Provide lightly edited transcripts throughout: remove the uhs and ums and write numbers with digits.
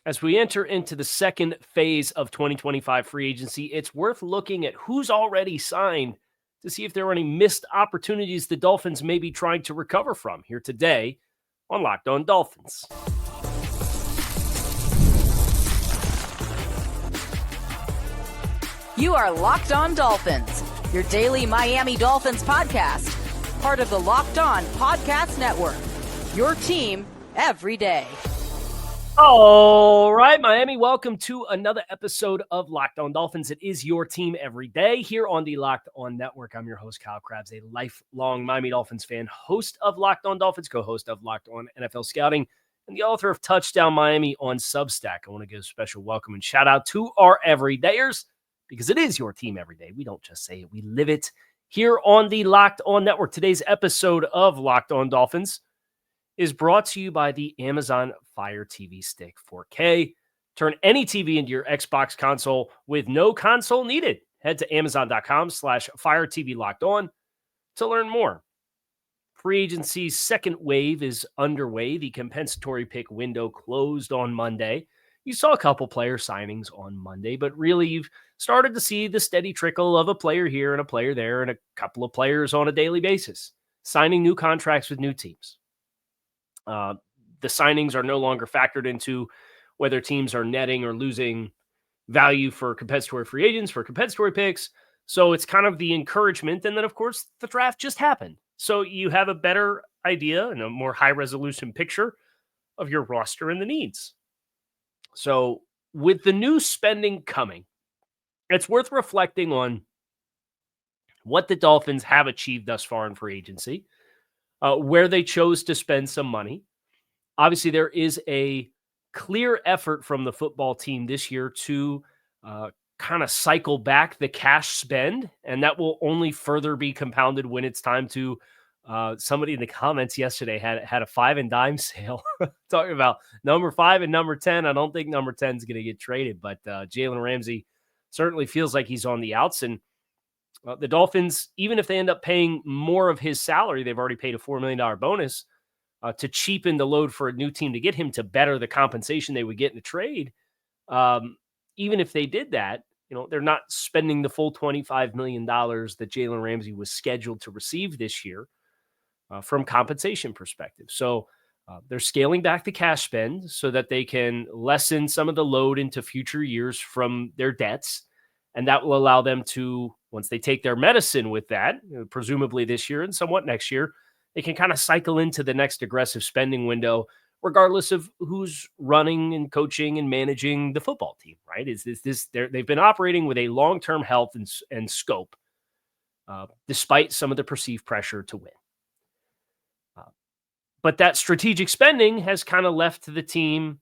As we enter into the second phase of 2025 free agency, it's worth looking at who's already signed to see if there are any missed opportunities the Dolphins may be trying to recover from. Here today on Locked On Dolphins. You are Locked On Dolphins, your daily Miami Dolphins podcast, part of the Locked On Podcast Network, your team every day. All right, Miami, welcome to another episode of Locked On Dolphins. It is your team every day here on the Locked On Network. I'm your host, Kyle Krabs, a lifelong Miami Dolphins fan, host of Locked On Dolphins, co-host of Locked On NFL Scouting, and the author of Touchdown Miami on Substack. I want to give a special welcome and shout out to our everydayers, because it is your team every day. We don't just say it, we live it here on the Locked On Network. Today's episode of Locked On Dolphins is brought to you by the Amazon Fire TV Stick 4K. Turn any TV into your Xbox console with no console needed. Head to amazon.com/Fire TV Locked On to learn more. Free agency's second wave is underway. The compensatory pick window closed on Monday. You saw a couple player signings on Monday, but really you've started to see the steady trickle of a player here and a player there and a couple of players on a daily basis, signing new contracts with new teams. The signings are no longer factored into whether teams are netting or losing value for compensatory free agents, for compensatory picks. So it's kind of the encouragement. And then, of course, the draft just happened. So you have a better idea and a more high-resolution picture of your roster and the needs. So with the new spending coming, it's worth reflecting on what the Dolphins have achieved thus far in free agency, where they chose to spend some money. Obviously, there is a clear effort from the football team this year to kind of cycle back the cash spend, and that will only further be compounded when it's time to somebody in the comments yesterday had a 5 and dime sale talking about number 5 and number 10. I don't think number 10 is going to get traded, but Jalen Ramsey certainly feels like he's on the outs. And the Dolphins, even if they end up paying more of his salary, they've already paid a $4 million bonus to cheapen the load for a new team to get him to better the compensation they would get in the trade. Even if they did that, they're not spending the full $25 million that Jalen Ramsey was scheduled to receive this year from compensation perspective. So they're scaling back the cash spend so that they can lessen some of the load into future years from their debts. And that will allow them to, once they take their medicine with that, presumably this year and somewhat next year, they can kind of cycle into the next aggressive spending window, regardless of who's running and coaching and managing the football team, right? They've been operating with a long-term health and scope, despite some of the perceived pressure to win. But that strategic spending has kind of left the team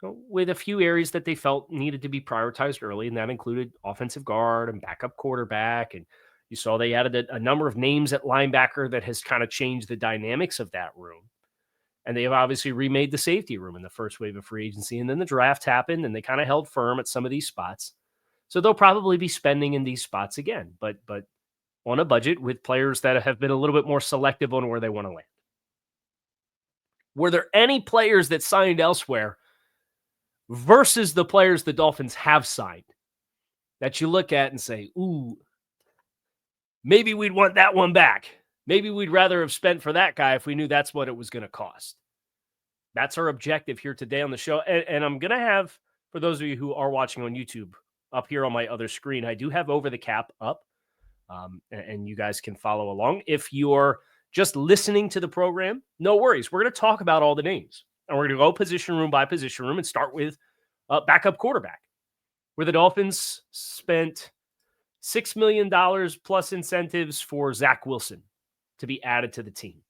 with a few areas that they felt needed to be prioritized early, and that included offensive guard and backup quarterback. And you saw they added a number of names at linebacker that has kind of changed the dynamics of that room. And they have obviously remade the safety room in the first wave of free agency. And then the draft happened, and they kind of held firm at some of these spots. So they'll probably be spending in these spots again, but on a budget with players that have been a little bit more selective on where they want to land. Were there any players that signed elsewhere versus the players the Dolphins have signed that you look at and say, ooh, maybe we'd want that one back. Maybe we'd rather have spent for that guy if we knew that's what it was going to cost. That's our objective here today on the show. And I'm going to have, for those of you who are watching on YouTube, up here on my other screen, I do have Over the Cap up, and you guys can follow along. If you're just listening to the program, no worries. We're going to talk about all the names. And we're going to go position room by position room and start with backup quarterback, where the Dolphins spent $6 million plus incentives for Zach Wilson to be added to the team.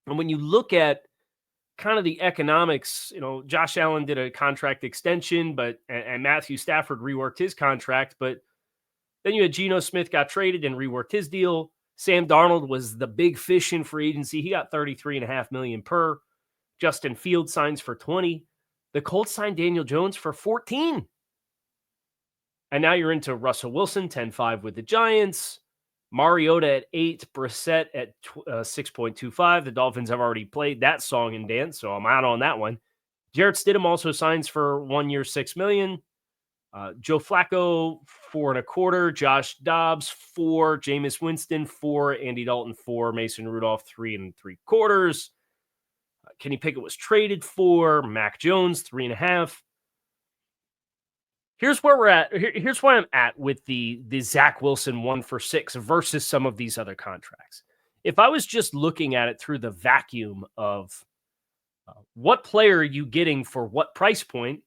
And when you look at kind of the economics, Josh Allen did a contract extension, and Matthew Stafford reworked his contract, but then you had Geno Smith got traded and reworked his deal. Sam Darnold was the big fish in free agency. He got $33.5 million per. Justin Fields signs for 20. The Colts signed Daniel Jones for 14. And now you're into Russell Wilson, 10-5 with the Giants. Mariota at 8, Brissett at 6.25. The Dolphins have already played that song and dance, so I'm out on that one. Jarrett Stidham also signs for 1 year, $6 million. Joe Flacco, 4.25. Josh Dobbs, 4. Jameis Winston, 4. Andy Dalton, 4. Mason Rudolph, 3.75. Kenny Pickett was traded for. Mac Jones, 3.5. Here's where we're at. Here's where I'm at with the Zach Wilson 1 for 6 versus some of these other contracts. If I was just looking at it through the vacuum of what player are you getting for what price point,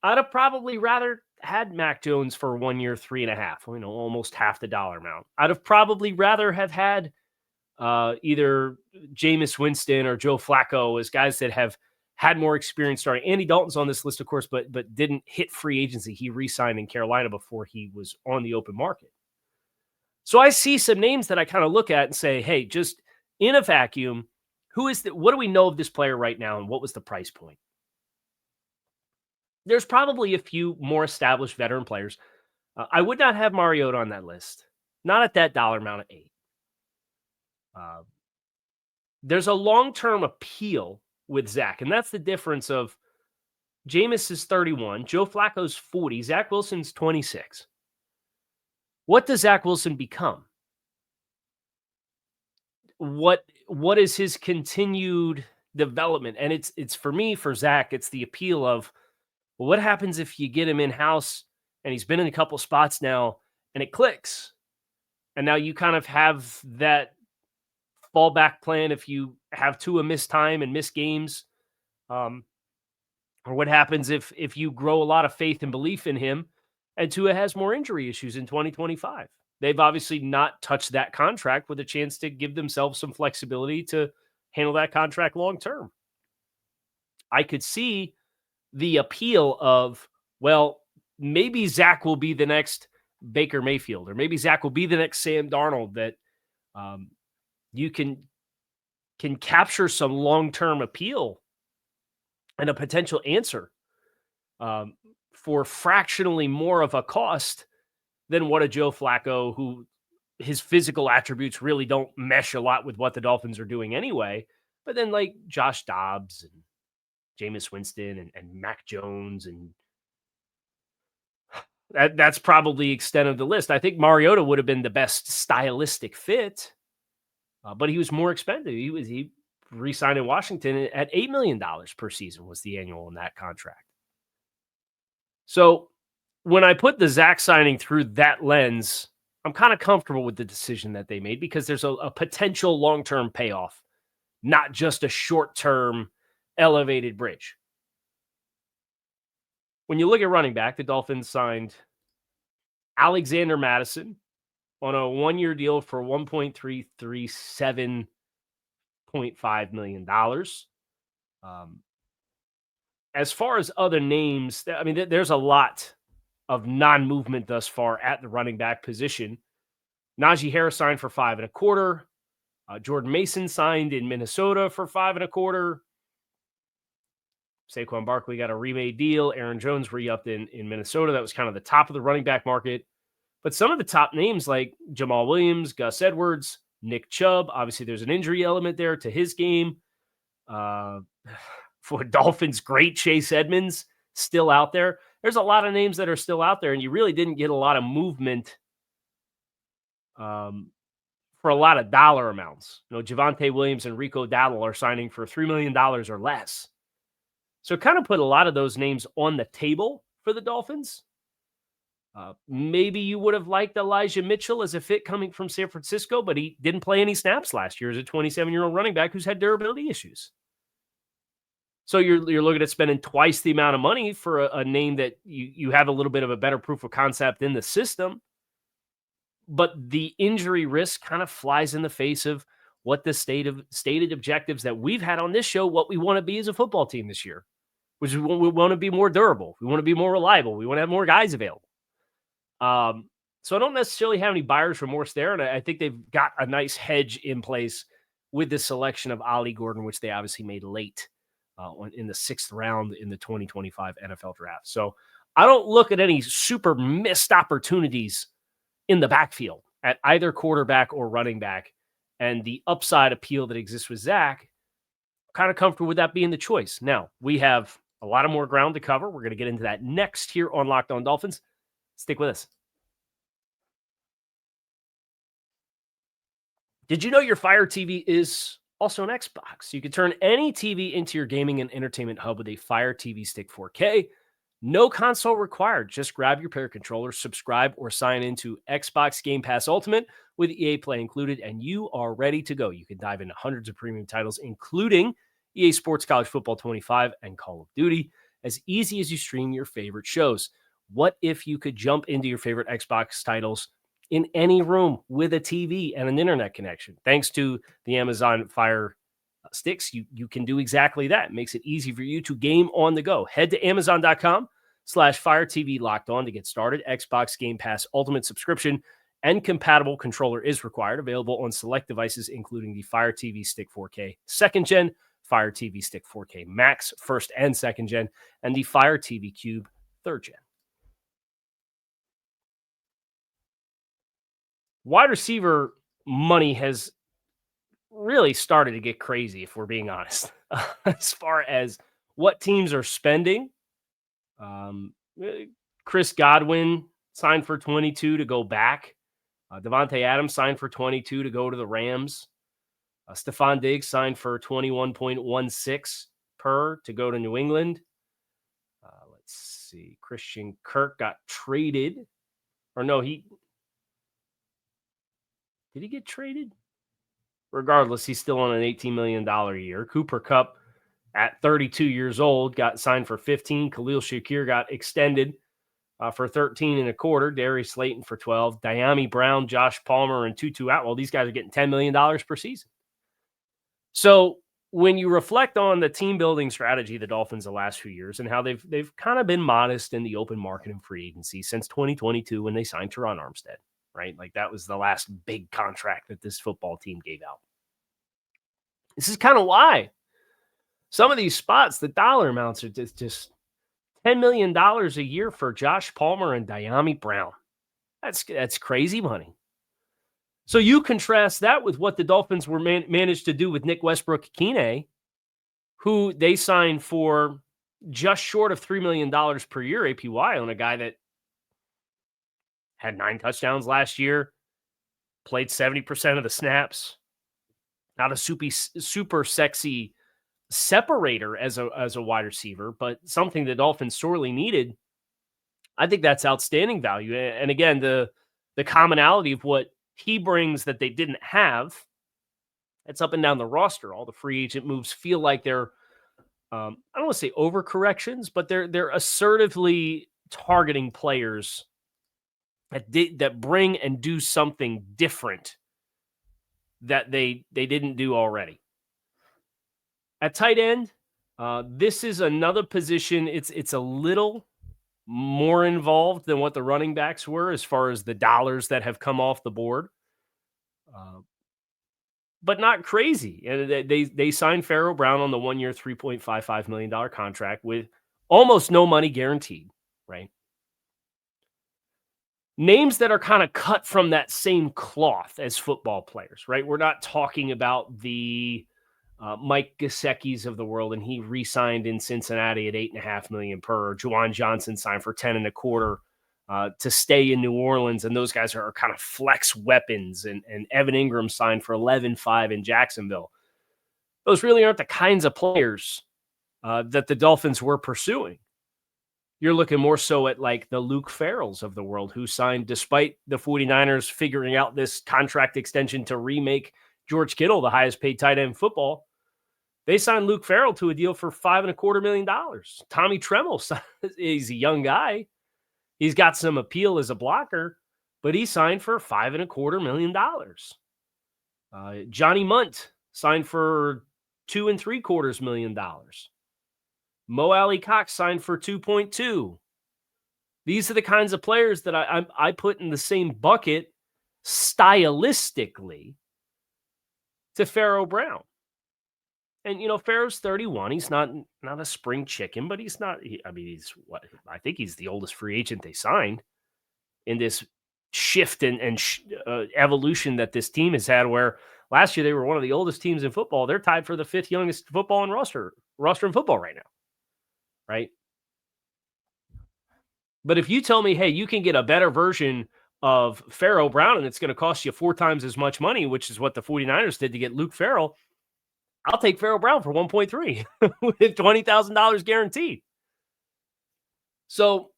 I'd have probably rather had Mac Jones for 1 year, 3.5, almost half the dollar amount. I'd have probably rather have had either Jameis Winston or Joe Flacco as guys that have had more experience starting. Andy Dalton's on this list, of course, but didn't hit free agency. He re-signed in Carolina before he was on the open market. So I see some names that I kind of look at and say, hey, just in a vacuum, what do we know of this player right now, and what was the price point? There's probably a few more established veteran players. I would not have Mariota on that list, not at that dollar amount of 8. There's a long-term appeal with Zach, and that's the difference of Jameis is 31, Joe Flacco's 40, Zach Wilson's 26. What does Zach Wilson become? What is his continued development? And it's for me, for Zach, it's the appeal of, well, what happens if you get him in-house and he's been in a couple spots now and it clicks? And now you kind of have that fallback plan if you have Tua miss time and miss games. Or what happens if you grow a lot of faith and belief in him and Tua has more injury issues in 2025? They've obviously not touched that contract with a chance to give themselves some flexibility to handle that contract long term. I could see the appeal of, well, maybe Zach will be the next Baker Mayfield, or maybe Zach will be the next Sam Darnold, that you can capture some long-term appeal and a potential answer for fractionally more of a cost than what a Joe Flacco, who his physical attributes really don't mesh a lot with what the Dolphins are doing anyway. But then like Josh Dobbs and Jameis Winston and Mac Jones, and that's probably the extent of the list. I think Mariota would have been the best stylistic fit, but he was more expensive. He re-signed in Washington at $8 million per season was the annual in that contract. So when I put the Zach signing through that lens, I'm kind of comfortable with the decision that they made, because there's a potential long-term payoff, not just a short-term elevated bridge. When you look at running back, the Dolphins signed Alexander Mattison on a 1-year deal for $1.337.5 million. As far as other names, I mean, there's a lot of non-movement thus far at the running back position. Najee Harris signed for 5.25. Jordan Mason signed in Minnesota for 5.25. Saquon Barkley got a remade deal. Aaron Jones re-upped in Minnesota. That was kind of the top of the running back market. But some of the top names like Jamal Williams, Gus Edwards, Nick Chubb, obviously there's an injury element there to his game. For Dolphins, great Chase Edmonds still out there. There's a lot of names that are still out there, and you really didn't get a lot of movement for a lot of dollar amounts. Javonte Williams and Rico Dowdle are signing for $3 million or less. So it kind of put a lot of those names on the table for the Dolphins. Maybe you would have liked Elijah Mitchell as a fit coming from San Francisco, but he didn't play any snaps last year as a 27-year-old running back who's had durability issues. So you're looking at spending twice the amount of money for a name that you have a little bit of a better proof of concept in the system. But the injury risk kind of flies in the face of what the stated objectives that we've had on this show, what we want to be as a football team this year, which is we want to be more durable. We want to be more reliable. We want to have more guys available. So I don't necessarily have any buyer's remorse there. And I think they've got a nice hedge in place with the selection of Ollie Gordon, which they obviously made late in the 6th round in the 2025 NFL draft. So I don't look at any super missed opportunities in the backfield at either quarterback or running back. And the upside appeal that exists with Zach, kind of comfortable with that being the choice. Now, we have A lot of more ground to cover. We're going to get into that next here on Locked On Dolphins. Stick with us. Did you know your Fire TV is also an Xbox? You can turn any TV into your gaming and entertainment hub with a Fire TV Stick 4K. No console required. Just grab your pair of controllers, subscribe, or sign into Xbox Game Pass Ultimate with EA Play included, and you are ready to go. You can dive into hundreds of premium titles, including EA Sports College Football 25 and Call of Duty, as easy as you stream your favorite shows. What if you could jump into your favorite Xbox titles in any room with a TV and an internet connection? Thanks to the Amazon Fire Sticks, you can do exactly that. It makes it easy for you to game on the go. Head to Amazon.com/Fire TV Locked On to get started. Xbox Game Pass Ultimate subscription and compatible controller is required. Available on select devices, including the Fire TV Stick 4K 2nd Gen, Fire TV Stick 4K Max 1st and 2nd Gen, and the Fire TV Cube 3rd Gen. Wide receiver money has really started to get crazy, if we're being honest, as far as what teams are spending. Chris Godwin signed for 22 to go back. Devontae Adams signed for 22 to go to the Rams. Stephon Diggs signed for 21.16 per to go to New England. Let's see. Christian Kirk got traded. Or no, did he get traded? Regardless, he's still on an $18 million a year. Cooper Kupp, at 32 years old, got signed for 15. Khalil Shakir got extended for 13 and a quarter. Darius Slayton for 12. Diami Brown, Josh Palmer, and Tutu Atwell. These guys are getting $10 million per season. So when you reflect on the team building strategy of the Dolphins the last few years and how they've kind of been modest in the open market and free agency since 2022 when they signed Teron Armstead, right? Like that was the last big contract that this football team gave out. This is kind of why some of these spots, the dollar amounts are just $10 million a year for Josh Palmer and Diami Brown. That's crazy money. So you contrast that with what the Dolphins were managed to do with Nick Westbrook-Ikhine, who they signed for just short of $3 million per year APY on a guy that had 9 touchdowns last year, played 70% of the snaps. Not a super sexy separator as a wide receiver, but something the Dolphins sorely needed. I think that's outstanding value. And again, the commonality of what he brings that they didn't have, it's up and down the roster. All the free agent moves feel like they're, I don't want to say overcorrections, but they're assertively targeting players that bring and do something different that they didn't do already. At tight end, this is another position. It's a little more involved than what the running backs were as far as the dollars that have come off the board, but not crazy. And they signed Pharaoh Brown on the 1-year, $3.55 million contract with almost no money guaranteed, right? Names that are kind of cut from that same cloth as football players, right? We're not talking about the Mike Gesicki's of the world, and he re-signed in Cincinnati at $8.5 million per. Juwan Johnson signed for 10 and a quarter to stay in New Orleans, and those guys are kind of flex weapons. And Evan Ingram signed for 11.5 in Jacksonville. Those really aren't the kinds of players that the Dolphins were pursuing. You're looking more so at like the Luke Farrells of the world, who signed despite the 49ers figuring out this contract extension to remake George Kittle the highest paid tight end in football. They signed Luke Farrell to a deal for $5.25 million. Tommy Tremble, he's a young guy. He's got some appeal as a blocker, but he signed for $5.25 million. Johnny Munt signed for $2.75 million. Mo Alley Cox signed for 2.2. These are the kinds of players that I put in the same bucket stylistically to Pharaoh Brown. And, you know, Pharaoh's 31. He's not a spring chicken, but he's not, I think he's the oldest free agent they signed in this shift and evolution that this team has had, where last year they were one of the oldest teams in football. They're tied for the 5th youngest football in roster in football right now. right? But if you tell me, hey, you can get a better version of Pharaoh Brown and it's going to cost you 4 times as much money, which is what the 49ers did to get Luke Farrell, I'll take Pharaoh Brown for 1.3 with $20,000 guaranteed. So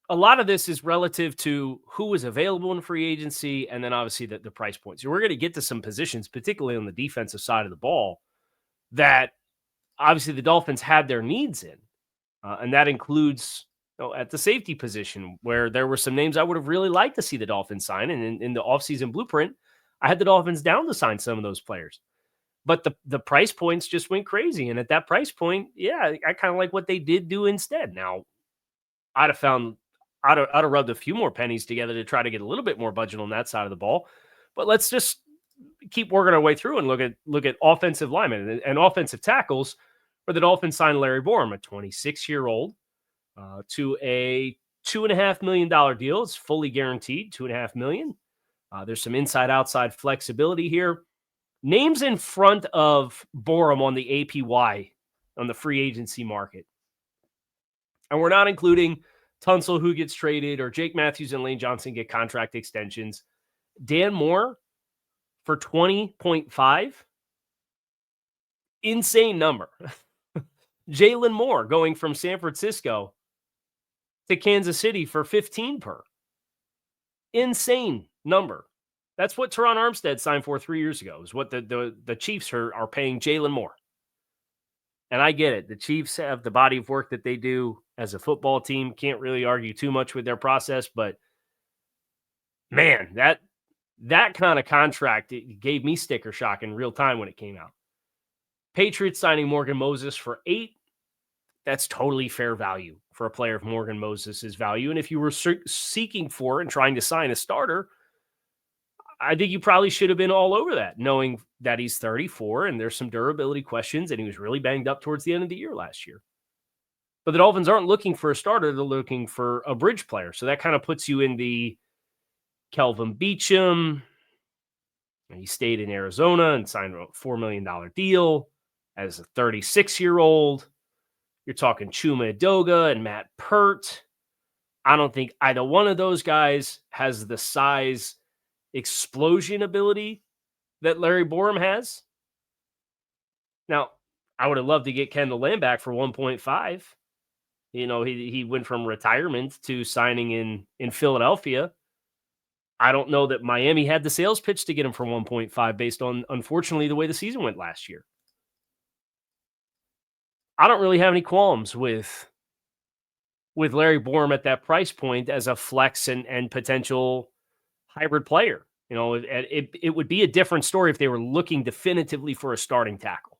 a lot of this is relative to who is available in free agency and then obviously the price points. So we're going to get to some positions, particularly on the defensive side of the ball, that obviously the Dolphins had their needs in. And that includes at the safety position, where there were some names I would have really liked to see the Dolphins sign. And in the offseason blueprint, I had the Dolphins down to sign some of those players. But the price points just went crazy. And at that price point, yeah, I kind of like what they did do instead. Now, I'd have rubbed a few more pennies together to try to get a little bit more budget on that side of the ball. But let's just keep working our way through and look at offensive linemen and offensive tackles, where the Dolphins signed Larry Borom, a 26-year-old, to a $2.5 million deal. It's fully guaranteed, $2.5 million. There's some inside-outside flexibility here. Names in front of Borom on the APY on the free agency market. And we're not including Tunsil, who gets traded, or Jake Matthews and Lane Johnson get contract extensions. Dan Moore for 20.5. Insane number. Jalen Moore going from San Francisco to Kansas City for 15 per. Insane number. That's what Teron Armstead signed for 3 years ago, is what the Chiefs are paying Jalen Moore. And I get it. The Chiefs have the body of work that they do as a football team. Can't really argue too much with their process, but man, that kind of contract, it gave me sticker shock in real time when it came out. Patriots signing Morgan Moses for 8. That's totally fair value for a player of Morgan Moses' value. And if you were seeking for and trying to sign a starter, I think you probably should have been all over that, knowing that he's 34 and there's some durability questions, and he was really banged up towards the end of the year last year. But the Dolphins aren't looking for a starter. They're looking for a bridge player. So that kind of puts you in the Kelvin Beachum. He stayed in Arizona and signed a $4 million deal as a 36-year-old. You're talking Chuma Edoga and Matt Pert. I don't think either one of those guys has the size explosion ability that Larry Borom has. Now, I would have loved to get Kendall Lamb back for 1.5. He went from retirement to signing in Philadelphia. I don't know that Miami had the sales pitch to get him for 1.5 based on, unfortunately, the way the season went last year. I don't really have any qualms with Larry Borom at that price point as a flex and potential hybrid player. It would be a different story if they were looking definitively for a starting tackle,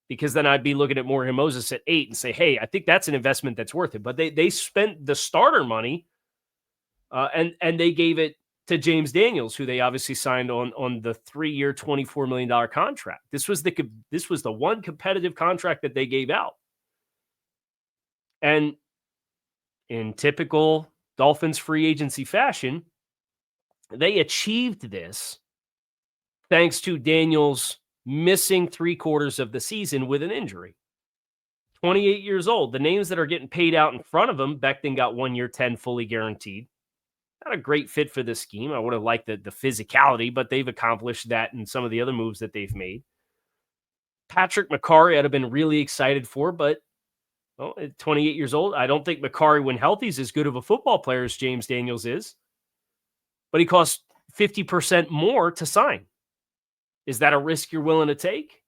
because then I'd be looking at Morgan Moses at 8 and say, hey, I think that's an investment that's worth it. But they spent the starter money and they gave it to James Daniels, who they obviously signed on the 3-year, $24 million contract. This was the one competitive contract that they gave out. And in typical Dolphins free agency fashion, they achieved this thanks to Daniels missing 3/4 of the season with an injury. 28 years old. The names that are getting paid out in front of him, Becton got 1 year, 10 fully guaranteed. Not a great fit for this scheme. I would have liked the physicality, but they've accomplished that in some of the other moves that they've made. Patrick McCarry I'd have been really excited for, but at 28 years old, I don't think McCarry, when healthy, is as good of a football player as James Daniels is. But he costs 50% more to sign. Is that a risk you're willing to take?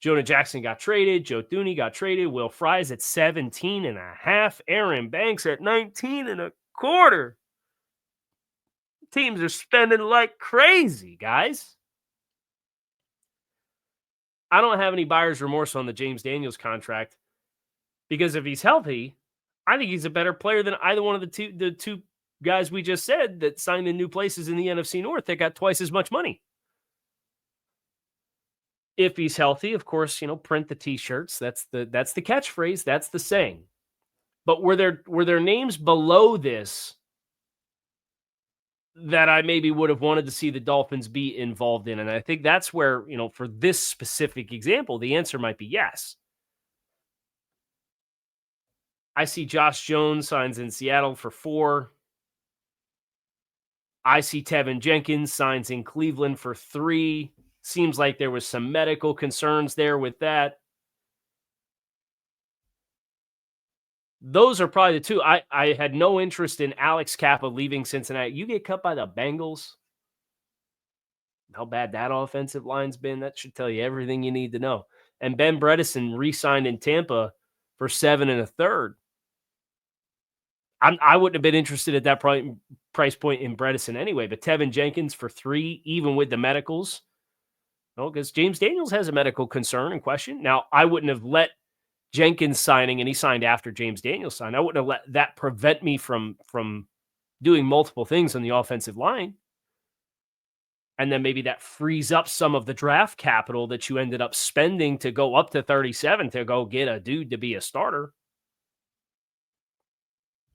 Jonah Jackson got traded. Joe Thuney got traded. Will Fries at 17.5. Aaron Banks at 19.25. Teams are spending like crazy, guys. I don't have any buyer's remorse on the James Daniels contract, because if he's healthy, I think he's a better player than either one of the two guys we just said that signed in new places in the NFC North that got twice as much money. If he's healthy, of course, print the t-shirts. That's the catchphrase. That's the saying. But were there names below this that I maybe would have wanted to see the Dolphins be involved in? And I think that's where, for this specific example, the answer might be yes. I see Josh Jones signs in Seattle for 4. I see Tevin Jenkins signs in Cleveland for 3. Seems like there was some medical concerns there with that. Those are probably the two. I had no interest in Alex Kappa leaving Cincinnati. You get cut by the Bengals, how bad that offensive line's been, that should tell you everything you need to know. And Ben Bredesen re-signed in Tampa for 7 1/3. I wouldn't have been interested at that price point in Bredesen anyway, but Tevin Jenkins for 3, even with the medicals. No, because James Daniels has a medical concern and question. Now, I wouldn't have let Jenkins signing, and he signed after James Daniels signed. I wouldn't have let that prevent me from doing multiple things on the offensive line. And then maybe that frees up some of the draft capital that you ended up spending to go up to 37 to go get a dude to be a starter.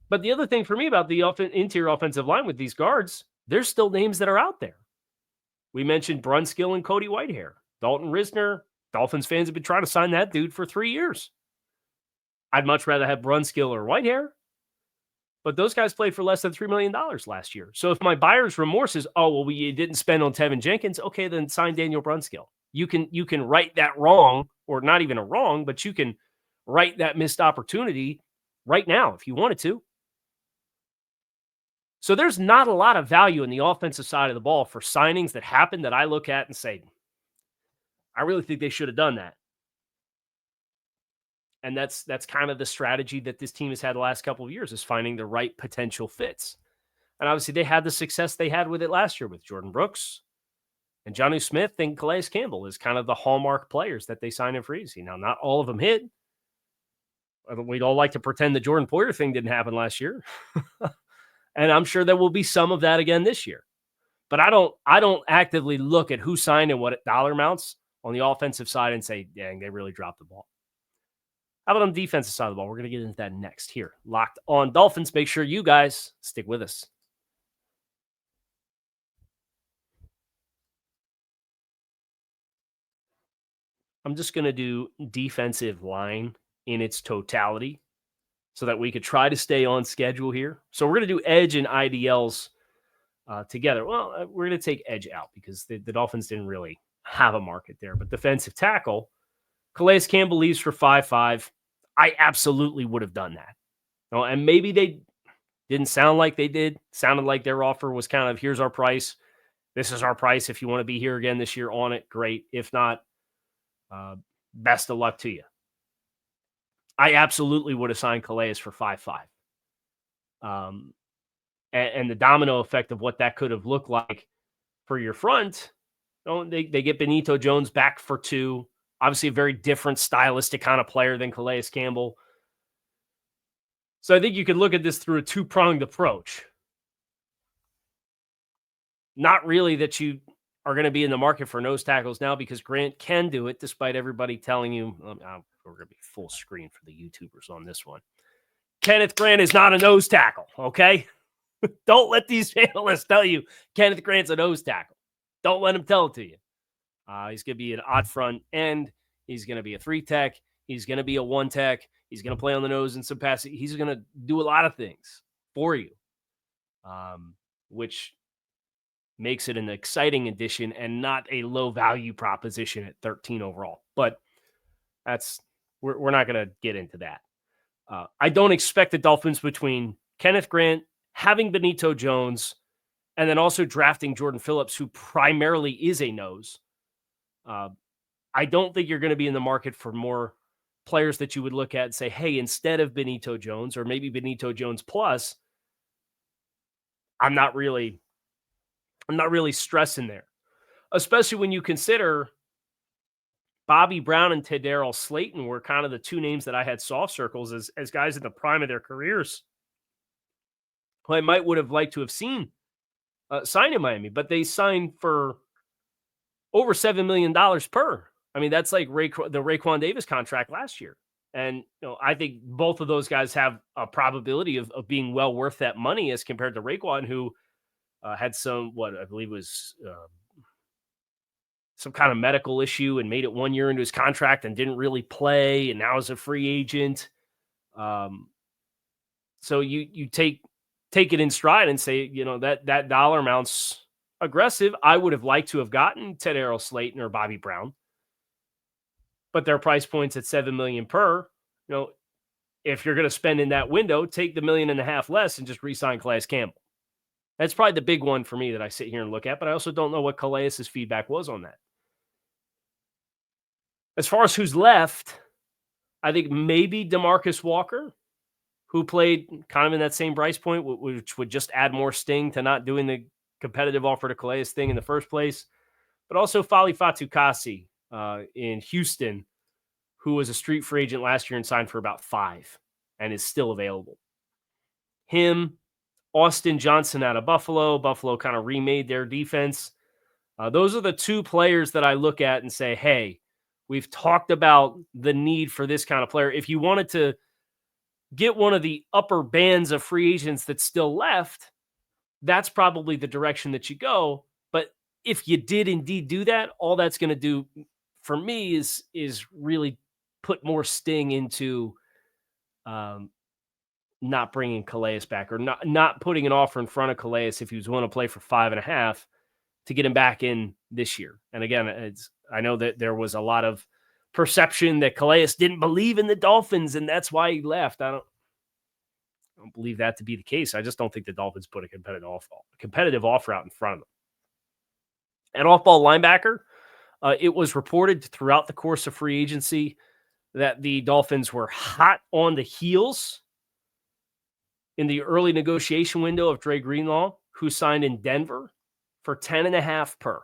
But the other thing for me about the interior offensive line with these guards, there's still names that are out there. We mentioned Brunskill and Cody Whitehair. Dalton Risner, Dolphins fans have been trying to sign that dude for 3 years. I'd much rather have Brunskill or Whitehair, but those guys played for less than $3 million last year. So if my buyer's remorse is, oh, well, we didn't spend on Tevin Jenkins, okay, then sign Daniel Brunskill. You can right that wrong, or not even a wrong, but you can right that missed opportunity right now if you wanted to. So there's not a lot of value in the offensive side of the ball for signings that happen that I look at and say, I really think they should have done that. And that's kind of the strategy that this team has had the last couple of years, is finding the right potential fits. And obviously they had the success they had with it last year with Jordan Brooks and Jonnu Smith and Calais Campbell is kind of the hallmark players that they signed in free agency. Now, not all of them hit. We'd all like to pretend the Jordan Poyer thing didn't happen last year. And I'm sure there will be some of that again this year. But I don't actively look at who signed and what dollar amounts on the offensive side and say, dang, they really dropped the ball. How about on the defensive side of the ball? We're going to get into that next here. Locked on Dolphins. Make sure you guys stick with us. I'm just going to do defensive line in its totality so that we could try to stay on schedule here. So we're going to do edge and IDLs together. Well, we're going to take edge out because the Dolphins didn't really have a market there. But defensive tackle, Calais Campbell leaves for 5.5. I absolutely would have done that. And maybe they didn't sound like they did. Sounded like their offer was kind of, here's our price. This is our price. If you want to be here again this year on it, great. If not, best of luck to you. I absolutely would have signed Calais for 5.5. And the domino effect of what that could have looked like for your front, they get Benito Jones back for 2. Obviously, a very different stylistic kind of player than Calais Campbell. So I think you could look at this through a 2-pronged approach. Not really that you are going to be in the market for nose tackles now because Grant can do it, despite everybody telling you, we're going to be full screen for the YouTubers on this one. Kenneth Grant is not a nose tackle, okay? Don't let these analysts tell you Kenneth Grant's a nose tackle. Don't let them tell it to you. He's going to be an odd front end. He's going to be a 3-tech. He's going to be a 1-tech. He's going to play on the nose and some passing. He's going to do a lot of things for you, which makes it an exciting addition and not a low-value proposition at 13 overall. But we're not going to get into that. I don't expect the Dolphins, between Kenneth Grant, having Benito Jones, and then also drafting Jordan Phillips, who primarily is a nose. I don't think you're going to be in the market for more players that you would look at and say, hey, instead of Benito Jones or maybe Benito Jones plus, I'm not really stressing there, especially when you consider Bobby Brown and Tyrell Slayton were kind of the 2 names that I had soft circles as guys in the prime of their careers who I might would have liked to have seen sign in Miami, but they signed for over $7 million per. I mean, that's like the Raekwon Davis contract last year. And I think both of those guys have a probability of being well worth that money as compared to Raekwon, who had some, I believe was some kind of medical issue and made it 1 year into his contract and didn't really play, and now is a free agent. So you take it in stride and say, that dollar amount's aggressive. I would have liked to have gotten Tyrell Slayton or Bobby Brown, but their price point's at $7 million per. If you're going to spend in that window, take the $1.5 million less and just re-sign Calais Campbell. That's probably the big one for me that I sit here and look at, but I also don't know what Calais' feedback was on that. As far as who's left, I think maybe DeMarcus Walker, who played kind of in that same price point, which would just add more sting to not doing the competitive offer to Calais thing in the first place. But also Fali Fatukasi in Houston, who was a street free agent last year and signed for about $5 million and is still available. Him, Austin Johnson out of Buffalo. Buffalo kind of remade their defense. Those are the two players that I look at and say, hey, we've talked about the need for this kind of player. If you wanted to get one of the upper bands of free agents that's still left, that's probably the direction that you go. But if you did indeed do that, all that's going to do for me is really put more sting into not bringing Calais back, or not putting an offer in front of Calais if he was willing to play for 5.5 to get him back in this year. And again, I know that there was a lot of perception that Calais didn't believe in the Dolphins and that's why he left. I don't believe that to be the case. I just don't think the Dolphins put a competitive offer out in front of them. And off-ball linebacker, it was reported throughout the course of free agency that the Dolphins were hot on the heels in the early negotiation window of Dre Greenlaw, who signed in Denver for $10.5 per.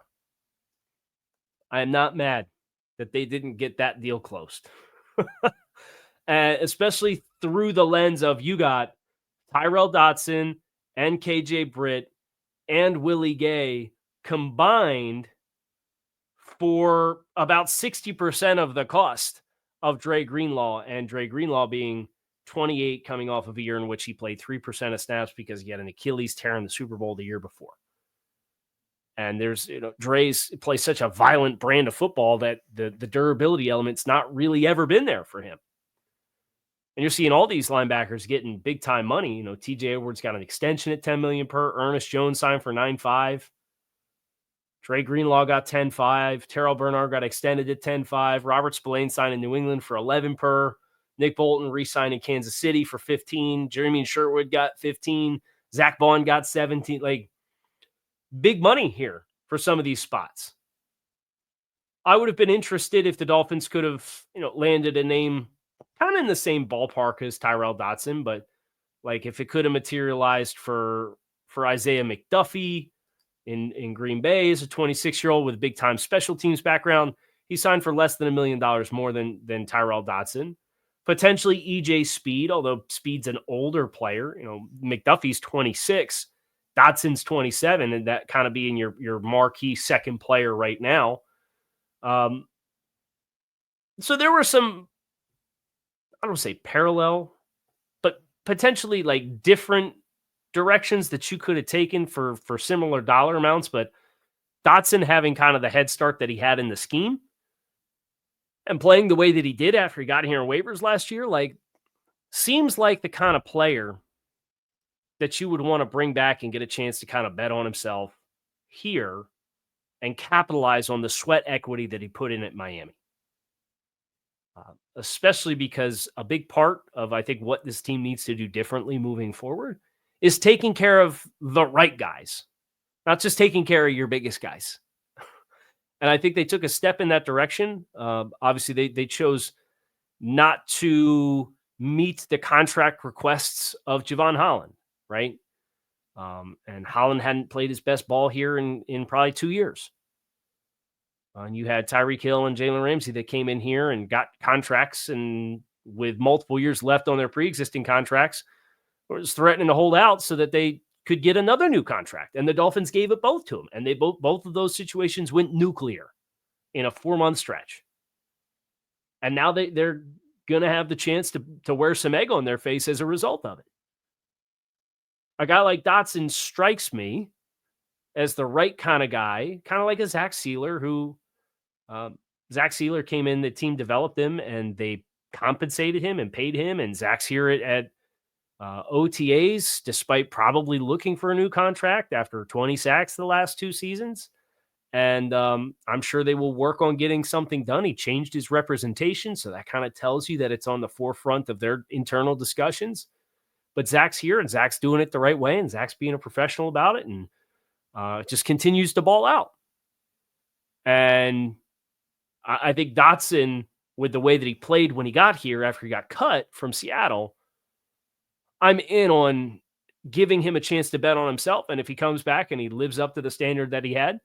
I am not mad that they didn't get that deal closed. Especially through the lens of you got Tyrell Dotson and KJ Britt and Willie Gay combined for about 60% of the cost of Dre Greenlaw, and Dre Greenlaw being 28, coming off of a year in which he played 3% of snaps because he had an Achilles tear in the Super Bowl the year before. And there's, Dre's plays such a violent brand of football that the durability element's not really ever been there for him. And you're seeing all these linebackers getting big time money. TJ Edwards got an extension at $10 million per. Ernest Jones signed for $9.5. Dre Greenlaw got $10.5. Terrell Bernard got extended at $10.5. Robert Spillane signed in New England for $11 per. Nick Bolton re-signed in Kansas City for $15. Jeremy Sherwood got $15. Zach Bond got $17. Like, big money here for some of these spots. I would have been interested if the Dolphins could have, landed a name kind of in the same ballpark as Tyrell Dotson, but like if it could have materialized for Isaiah McDuffie in Green Bay as a 26-year-old with a big-time special teams background, he signed for less than $1 million more than Tyrell Dotson. Potentially EJ Speed, although Speed's an older player. McDuffie's 26, Dotson's 27, and that kind of being your marquee second player right now. So there were some, I don't want to say parallel, but potentially like different directions that you could have taken for similar dollar amounts. But Dotson having kind of the head start that he had in the scheme and playing the way that he did after he got here in waivers last year, like, seems like the kind of player that you would want to bring back and get a chance to kind of bet on himself here and capitalize on the sweat equity that he put in at Miami. Especially because a big part of, I think, what this team needs to do differently moving forward is taking care of the right guys, not just taking care of your biggest guys. And I think they took a step in that direction. Obviously, they chose not to meet the contract requests of Javon Holland, right? And Holland hadn't played his best ball here in probably 2 years. And you had Tyreek Hill and Jalen Ramsey that came in here and got contracts, and with multiple years left on their pre-existing contracts, was threatening to hold out so that they could get another new contract. And the Dolphins gave it both to them. And they both of those situations went nuclear in a 4-month stretch. And now they're going to have the chance to wear some egg on their face as a result of it. A guy like Dotson strikes me as the right kind of guy, kind of like a Zach Sealer, who Zach Sealer came in, the team developed him, and they compensated him and paid him. And Zach's here at OTAs, despite probably looking for a new contract after 20 sacks the last 2 seasons. And I'm sure they will work on getting something done. He changed his representation, so that kind of tells you that it's on the forefront of their internal discussions. But Zach's here, and Zach's doing it the right way, and Zach's being a professional about it, and just continues to ball out. And I think Dotson, with the way that he played when he got here after he got cut from Seattle, I'm in on giving him a chance to bet on himself. And if he comes back and he lives up to the standard that he had,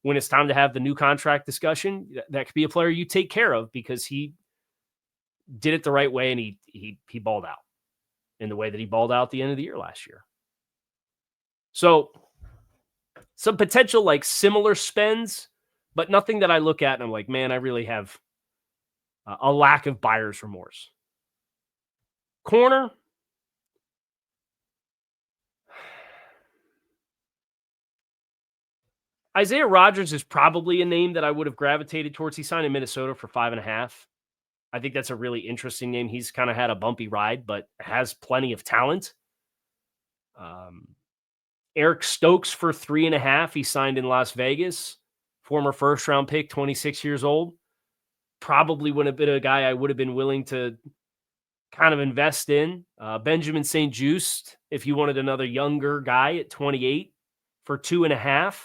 when it's time to have the new contract discussion, that could be a player you take care of because he did it the right way and he balled out in the way that he balled out at the end of the year last year. So some potential like similar spends, but nothing that I look at and I'm like, man, I really have a lack of buyer's remorse. Corner. Isaiah Rodgers is probably a name that I would have gravitated towards. He signed in Minnesota for 5.5. I think that's a really interesting name. He's kind of had a bumpy ride, but has plenty of talent. Eric Stokes for 3.5. He signed in Las Vegas. Former first-round pick, 26 years old. Probably would have been a guy I would have been willing to kind of invest in. Benjamin St-Juste, if you wanted another younger guy at 28 for 2.5.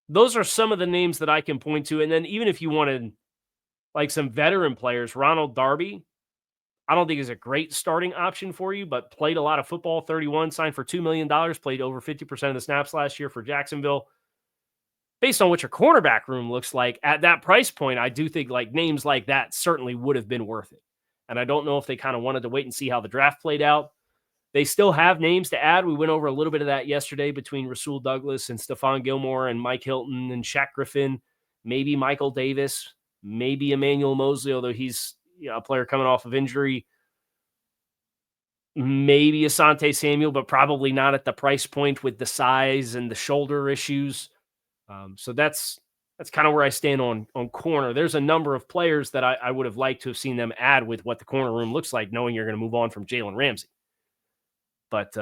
Those are some of the names that I can point to. And then even if you wanted like some veteran players, Ronald Darby, I don't think is a great starting option for you, but played a lot of football, 31, signed for $2 million, played over 50% of the snaps last year for Jacksonville. Based on what your cornerback room looks like at that price point, I do think like names like that certainly would have been worth it. And I don't know if they kind of wanted to wait and see how the draft played out. They still have names to add. We went over a little bit of that yesterday between Rasul Douglas and Stephon Gilmore and Mike Hilton and Shaq Griffin, maybe Michael Davis, maybe Emmanuel Mosley, although he's a player coming off of injury. Maybe Asante Samuel, but probably not at the price point with the size and the shoulder issues. So that's kind of where I stand on corner. There's a number of players that I would have liked to have seen them add with what the corner room looks like, knowing you're going to move on from Jalen Ramsey. But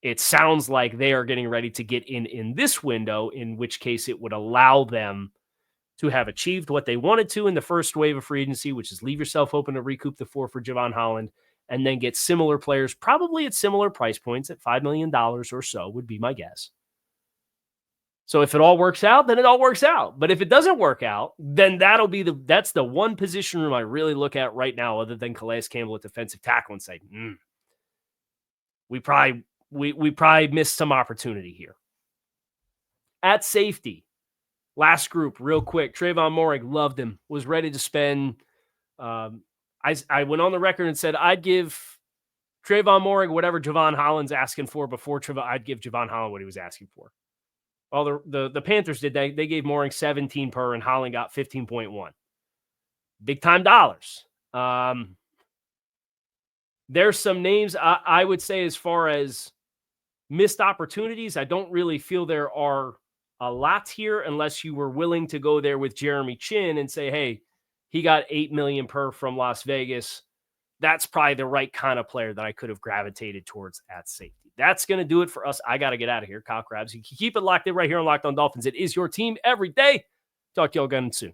it sounds like they are getting ready to get in this window, in which case it would allow them to have achieved what they wanted to in the first wave of free agency, which is leave yourself open to recoup the 4 for Javon Holland and then get similar players, probably at similar price points at $5 million or so would be my guess. So if it all works out, then it all works out. But if it doesn't work out, then that's the one position room I really look at right now, other than Calais Campbell at defensive tackle, and say, we probably missed some opportunity here. At safety, last group, real quick. Trayvon Moehrig, loved him, was ready to spend. I went on the record and said I'd give Trayvon Moehrig whatever Javon Holland's asking for before I'd give Javon Holland what he was asking for. Well, the Panthers did. They gave Moehrig 17 per, and Holland got 15.1. Big time dollars. There's some names I would say as far as missed opportunities. I don't really feel there are a lot here unless you were willing to go there with Jeremy Chin and say, hey, he got $8 million per from Las Vegas. That's probably the right kind of player that I could have gravitated towards at safety. That's going to do it for us. I got to get out of here. Kyle Krabs. You can keep it locked in right here on Locked On Dolphins. It is your team every day. Talk to y'all again soon.